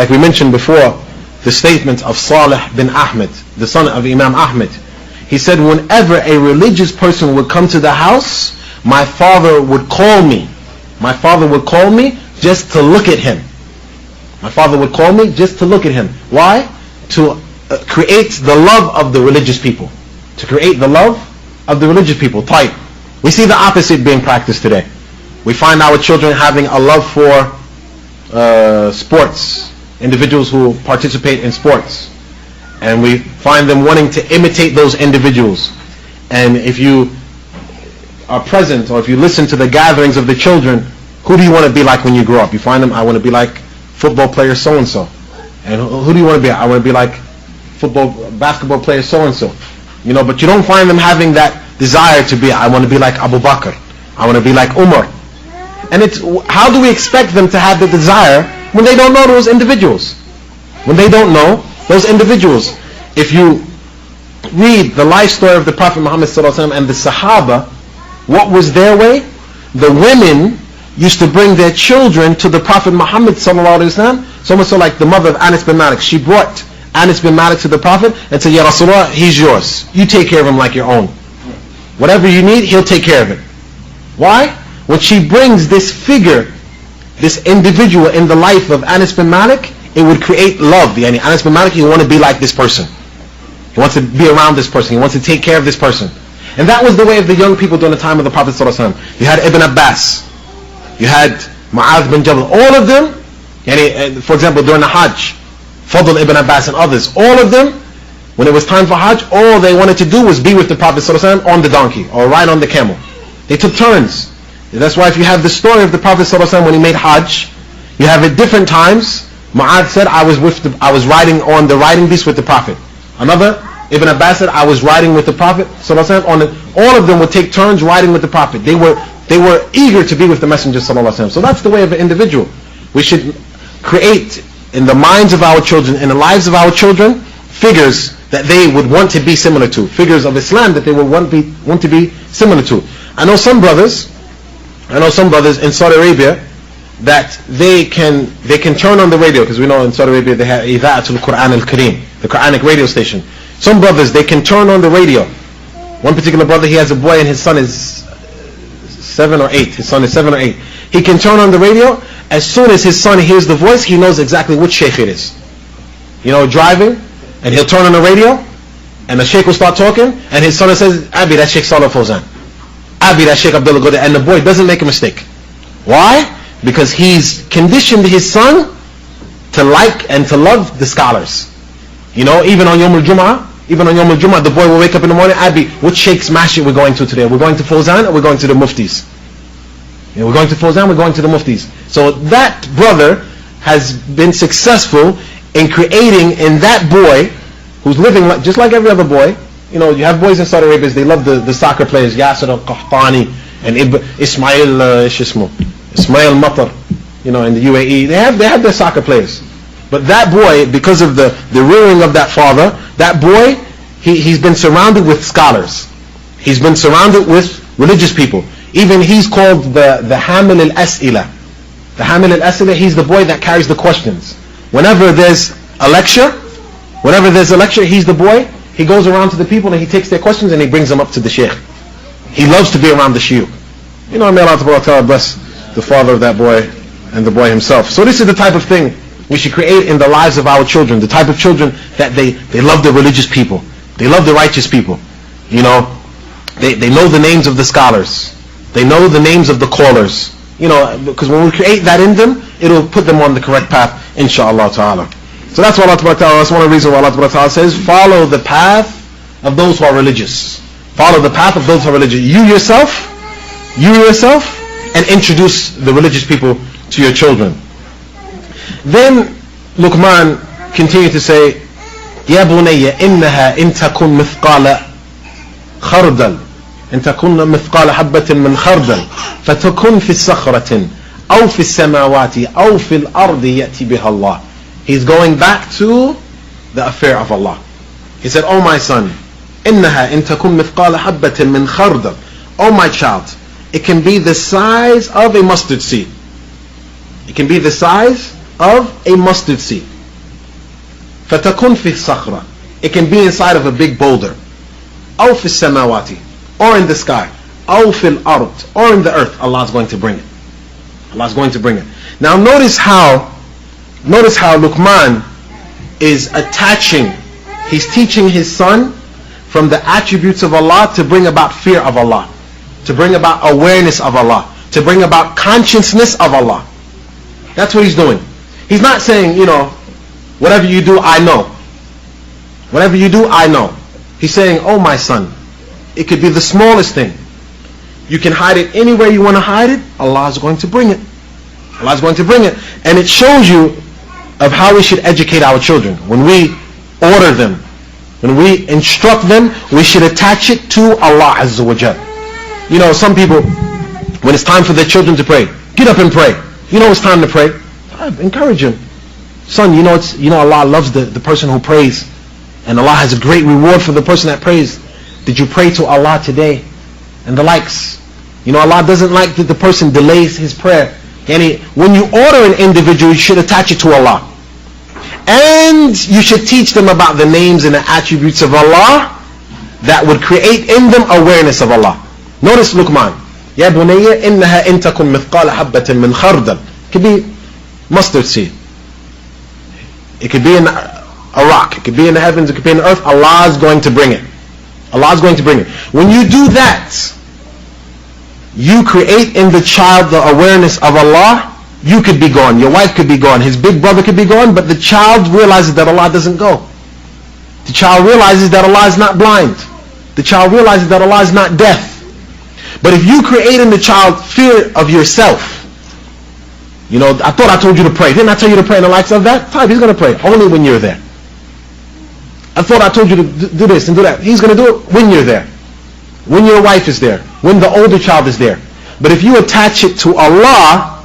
like we mentioned before, the statement of Salih bin Ahmed, the son of Imam Ahmed. He said, whenever a religious person would come to the house, my father would call me. My father would call me just to look at him. My father would call me just to look at him. Why? To create the love of the religious people. To create the love of the religious people. Type. We see the opposite being practiced today. We find our children having a love for sports. Individuals who participate in sports. And we find them wanting to imitate those individuals. And if you are present, or if you listen to the gatherings of the children, who do you want to be like when you grow up? You find them, I want to be like football player so-and-so. And who do you want to be? I want to be like basketball player so-and-so. You know, but you don't find them having that desire to be, I want to be like Abu Bakr. I want to be like Umar. And it's, how do we expect them to have the desire when they don't know those individuals? When they don't know those individuals. If you read the life story of the Prophet Muhammad ﷺ and the Sahaba, what was their way? The women used to bring their children to the Prophet Muhammad ﷺ, so much so like the mother of Anas bin Malik. She brought Anas bin Malik to the Prophet and said, Ya Rasulullah, he's yours. You take care of him like your own. Whatever you need, he'll take care of it. Why? When she brings this figure, this individual in the life of Anas bin Malik, it would create love. Yani Anas bin Malik, he wants to be like this person. He wants to be around this person. He wants to take care of this person. And that was the way of the young people during the time of the Prophet ﷺ. You had Ibn Abbas. You had Mu'adh bin Jabal. All of them, yani, for example, during the Hajj, Fadl ibn Abbas and others, all of them, when it was time for Hajj, all they wanted to do was be with the Prophet ﷺ on the donkey or ride on the camel. They took turns. That's why if you have the story of the Prophet ﷺ when he made Hajj, you have at different times, Mu'adh said, I was riding on the riding beast with the Prophet. Another, Ibn Abbas said, I was riding with the Prophet ﷺ on all of them would take turns riding with the Prophet. They were eager to be with the Messenger ﷺ. So that's the way of an individual. We should create in the minds of our children, in the lives of our children, figures that they would want to be similar to. Figures of Islam that they would want to be similar to. I know some brothers in Saudi Arabia that they can turn on the radio, because we know in Saudi Arabia they have Idha'atul Quran al-Kareem, the Quranic radio station. Some brothers, they can turn on the radio. One particular brother, he has a boy and his son is 7 or 8. His son is 7 or 8. He can turn on the radio. As soon as his son hears the voice, he knows exactly which sheikh it is. You know, driving, and he'll turn on the radio, and the sheikh will start talking, and his son says, Abi, that's Sheikh Salih Fawzan. Abi, that's Sheikh Abdullah Goda. And the boy doesn't make a mistake. Why? Because he's conditioned his son to like and to love the scholars. You know, even on Yawm al-Jum'ah, the boy will wake up in the morning, Abi, which sheikh's masjid we're going to today? We're going to Fawzan or we're going to the Muftis? You know, we're going to Fawzan, we're going to the Muftis. So that brother has been successful in creating in that boy, who's living just like every other boy. You know, you have boys in Saudi Arabia, they love the soccer players, Yasser al-Qahtani and Isma'eel, Isma'eel Matar, you know, in the UAE. They have their soccer players. But that boy, because of the rearing of that father, that boy, he's been surrounded with scholars. He's been surrounded with religious people. Even he's called the Hamil al-As'ila. The Hamil al-As'ila, he's the boy that carries the questions. Whenever there's a lecture, he's the boy. He goes around to the people and he takes their questions and he brings them up to the sheikh. He loves to be around the shuyukh. You know, may Allah bless the father of that boy and the boy himself. So this is the type of thing we should create in the lives of our children. The type of children that they love the religious people. They love the righteous people. You know, they know the names of the scholars. They know the names of the callers. You know, because when we create that in them, it'll put them on the correct path, inshaAllah ta'ala. So that's what Allah ta'ala, that's one of the reasons why Allah ta'ala says, follow the path of those who are religious. Follow the path of those who are religious. You yourself, and introduce the religious people to your children. Then Luqman continued to say, يا بني إنها إن تكن مثقال خردل إن تكن مثقال حبة من خردل فتكن في الصخرة أو في السماوات أو في الأرض يأتي بها الله. He's going back to the affair of Allah. He said, oh my son, إنها إن تكن مثقال حبة من خردل. Oh my child, it can be the size of a mustard seed. It can be the size of a mustard seed. فَتَكُنْ فِي الصَّخْرَةِ. It can be inside of a big boulder. أَوْ فِي السَّمَاوَاتِ. Or in the sky. أَوْ فِي الْأَرْضِ. Or in the earth. Allah is going to bring it. Allah is going to bring it. Now notice how Luqman is attaching, he's teaching his son from the attributes of Allah to bring about fear of Allah, to bring about awareness of Allah, to bring about consciousness of Allah. That's what he's doing. He's not saying, whatever you do, I know. Whatever you do, I know. He's saying, oh my son, it could be the smallest thing. You can hide it anywhere you want to hide it. Allah is going to bring it. Allah is going to bring it. And it shows you of how we should educate our children. When we order them, when we instruct them, we should attach it to Allah Azza wa Jal. Some people, when it's time for their children to pray, get up and pray. It's time to pray. I encourage him. Son, Allah loves the person who prays. And Allah has a great reward for the person that prays. Did you pray to Allah today? And the likes. Allah doesn't like that the person delays his prayer. When you order an individual, you should attach it to Allah. And you should teach them about the names and the attributes of Allah that would create in them awareness of Allah. Notice Luqman. Ya bunayya innaha in takun mithqala habbatin min khardal. It could be mustard seed. It could be in a rock. It could be in the heavens. It could be in the earth. Allah is going to bring it. Allah is going to bring it. When you do that, you create in the child the awareness of Allah. You could be gone. Your wife could be gone. His big brother could be gone. But the child realizes that Allah doesn't go. The child realizes that Allah is not blind. The child realizes that Allah is not deaf. But if you create in the child fear of yourself, I thought I told you to pray. Didn't I tell you to pray in the likes of that? He's going to pray only when you're there. I thought I told you to do this and do that. He's going to do it when you're there. When your wife is there. When the older child is there. But if you attach it to Allah,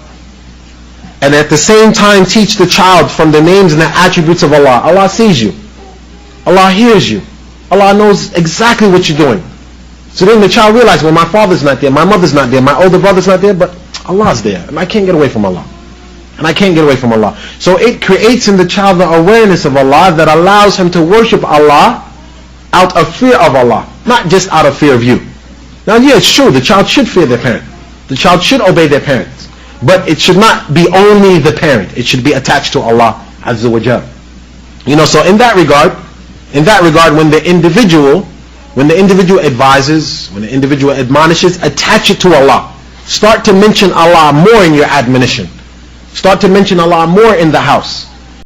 and at the same time teach the child from the names and the attributes of Allah. Allah sees you. Allah hears you. Allah knows exactly what you're doing. So then the child realizes, well, my father's not there, my mother's not there, my older brother's not there, but Allah's there. And I can't get away from Allah. And I can't get away from Allah. So it creates in the child the awareness of Allah that allows him to worship Allah out of fear of Allah. Not just out of fear of you. Now, yeah, it's true, the child should fear their parent. The child should obey their parents. But it should not be only the parent. It should be attached to Allah Azza wa Jal. So in that regard, when the individual advises, when the individual admonishes, attach it to Allah. Start to mention Allah more in your admonition. Start to mention Allah more in the house.